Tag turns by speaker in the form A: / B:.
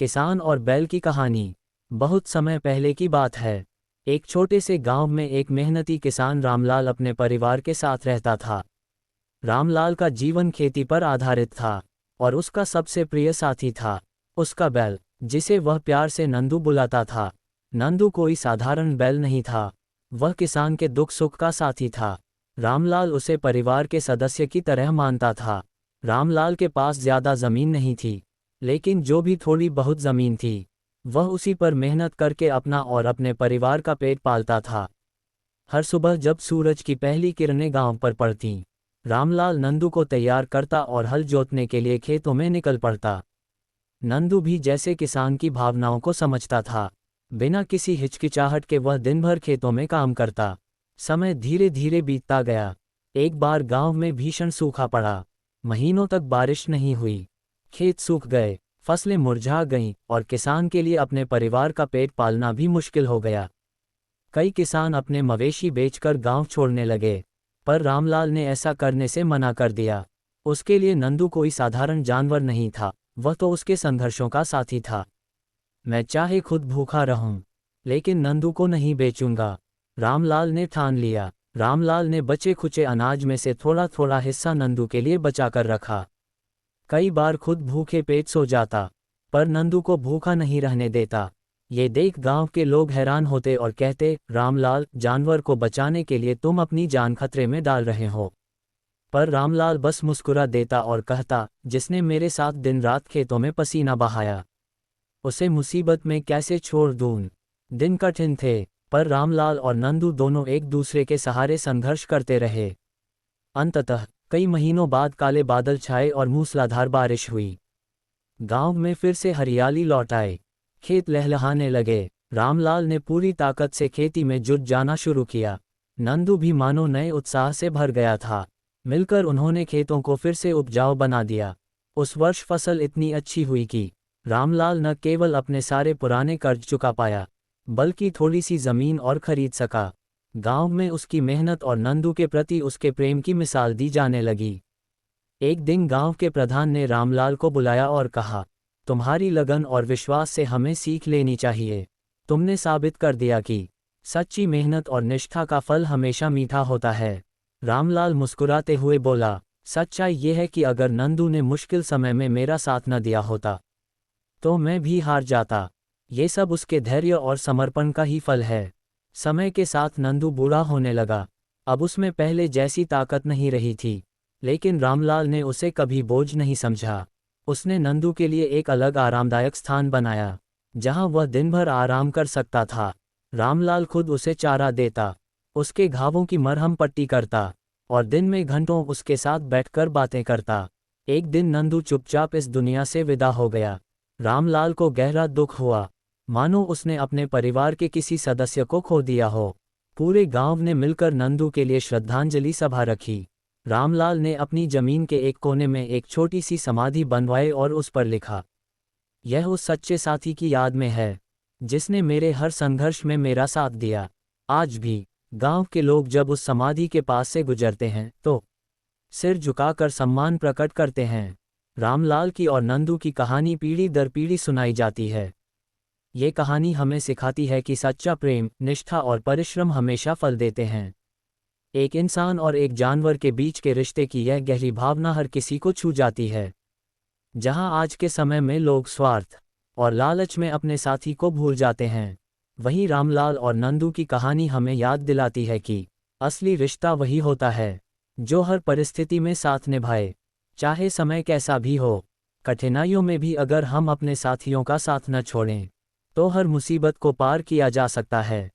A: किसान और बैल की कहानी। बहुत समय पहले की बात है। एक छोटे से गांव में एक मेहनती किसान रामलाल अपने परिवार के साथ रहता था। रामलाल का जीवन खेती पर आधारित था और उसका सबसे प्रिय साथी था उसका बैल, जिसे वह प्यार से नंदू बुलाता था। नंदू कोई साधारण बैल नहीं था, वह किसान के दुख सुख का साथी था। रामलाल उसे परिवार के सदस्य की तरह मानता था। रामलाल के पास ज्यादा जमीन नहीं थी, लेकिन जो भी थोड़ी बहुत जमीन थी, वह उसी पर मेहनत करके अपना और अपने परिवार का पेट पालता था। हर सुबह जब सूरज की पहली किरणें गांव पर पड़तीं, रामलाल नंदू को तैयार करता और हल जोतने के लिए खेतों में निकल पड़ता। नंदू भी जैसे किसान की भावनाओं को समझता था। बिना किसी हिचकिचाहट के वह दिन भर खेतों में काम करता। समय धीरे धीरे बीतता गया। एक बार गांव में भीषण सूखा पड़ा। महीनों तक बारिश नहीं हुई। खेत सूख गए, फसलें मुरझा गईं और किसान के लिए अपने परिवार का पेट पालना भी मुश्किल हो गया। कई किसान अपने मवेशी बेचकर गांव छोड़ने लगे, पर रामलाल ने ऐसा करने से मना कर दिया। उसके लिए नंदू कोई साधारण जानवर नहीं था, वह तो उसके संघर्षों का साथी था। मैं चाहे खुद भूखा रहूं, लेकिन नंदू को नहीं बेचूंगा, रामलाल ने ठान लिया। रामलाल ने बचे खुचे अनाज में से थोड़ा थोड़ा हिस्सा नंदू के लिए बचाकर रखा। कई बार खुद भूखे पेट सो जाता, पर नंदू को भूखा नहीं रहने देता। ये देख गांव के लोग हैरान होते और कहते, रामलाल, जानवर को बचाने के लिए तुम अपनी जान खतरे में डाल रहे हो। पर रामलाल बस मुस्कुरा देता और कहता, जिसने मेरे साथ दिन रात खेतों में पसीना बहाया, उसे मुसीबत में कैसे छोड़ दूं। दिन कठिन थे, पर रामलाल और नंदू दोनों एक दूसरे के सहारे संघर्ष करते रहे। अंततः कई महीनों बाद काले बादल छाए और मूसलाधार बारिश हुई। गांव में फिर से हरियाली लौट आई। खेत लहलहाने लगे। रामलाल ने पूरी ताकत से खेती में जुट जाना शुरू किया। नंदू भी मानो नए उत्साह से भर गया था। मिलकर उन्होंने खेतों को फिर से उपजाऊ बना दिया। उस वर्ष फसल इतनी अच्छी हुई कि रामलाल न केवल अपने सारे पुराने कर्ज चुका पाया, बल्कि थोड़ी सी जमीन और खरीद सका। गांव में उसकी मेहनत और नंदू के प्रति उसके प्रेम की मिसाल दी जाने लगी। एक दिन गांव के प्रधान ने रामलाल को बुलाया और कहा, तुम्हारी लगन और विश्वास से हमें सीख लेनी चाहिए। तुमने साबित कर दिया कि सच्ची मेहनत और निष्ठा का फल हमेशा मीठा होता है। रामलाल मुस्कुराते हुए बोला, सच्चाई ये है कि अगर नंदू ने मुश्किल समय में मेरा साथ न दिया होता, तो मैं भी हार जाता। ये सब उसके धैर्य और समर्पण का ही फल है। समय के साथ नंदू बूढ़ा होने लगा। अब उसमें पहले जैसी ताकत नहीं रही थी, लेकिन रामलाल ने उसे कभी बोझ नहीं समझा। उसने नंदू के लिए एक अलग आरामदायक स्थान बनाया, जहां वह दिन भर आराम कर सकता था। रामलाल खुद उसे चारा देता, उसके घावों की मरहम पट्टी करता और दिन में घंटों उसके साथ बैठकर बातें करता। एक दिन नंदू चुपचाप इस दुनिया से विदा हो गया। रामलाल को गहरा दुख हुआ, मानो उसने अपने परिवार के किसी सदस्य को खो दिया हो। पूरे गांव ने मिलकर नंदू के लिए श्रद्धांजलि सभा रखी। रामलाल ने अपनी जमीन के एक कोने में एक छोटी सी समाधि बनवाई और उस पर लिखा, यह उस सच्चे साथी की याद में है, जिसने मेरे हर संघर्ष में मेरा साथ दिया। आज भी गांव के लोग जब उस समाधि के पास से गुजरते हैं तो सिर झुकाकर सम्मान प्रकट करते हैं। रामलाल की और नंदू की कहानी पीढ़ी दर पीढ़ी सुनाई जाती है। ये कहानी हमें सिखाती है कि सच्चा प्रेम, निष्ठा और परिश्रम हमेशा फल देते हैं। एक इंसान और एक जानवर के बीच के रिश्ते की यह गहरी भावना हर किसी को छू जाती है। जहां आज के समय में लोग स्वार्थ और लालच में अपने साथी को भूल जाते हैं, वहीं रामलाल और नंदू की कहानी हमें याद दिलाती है कि असली रिश्ता वही होता है जो हर परिस्थिति में साथ निभाए, चाहे समय कैसा भी हो। कठिनाइयों में भी अगर हम अपने साथियों का साथ न छोड़ें, तो हर मुसीबत को पार किया जा सकता है।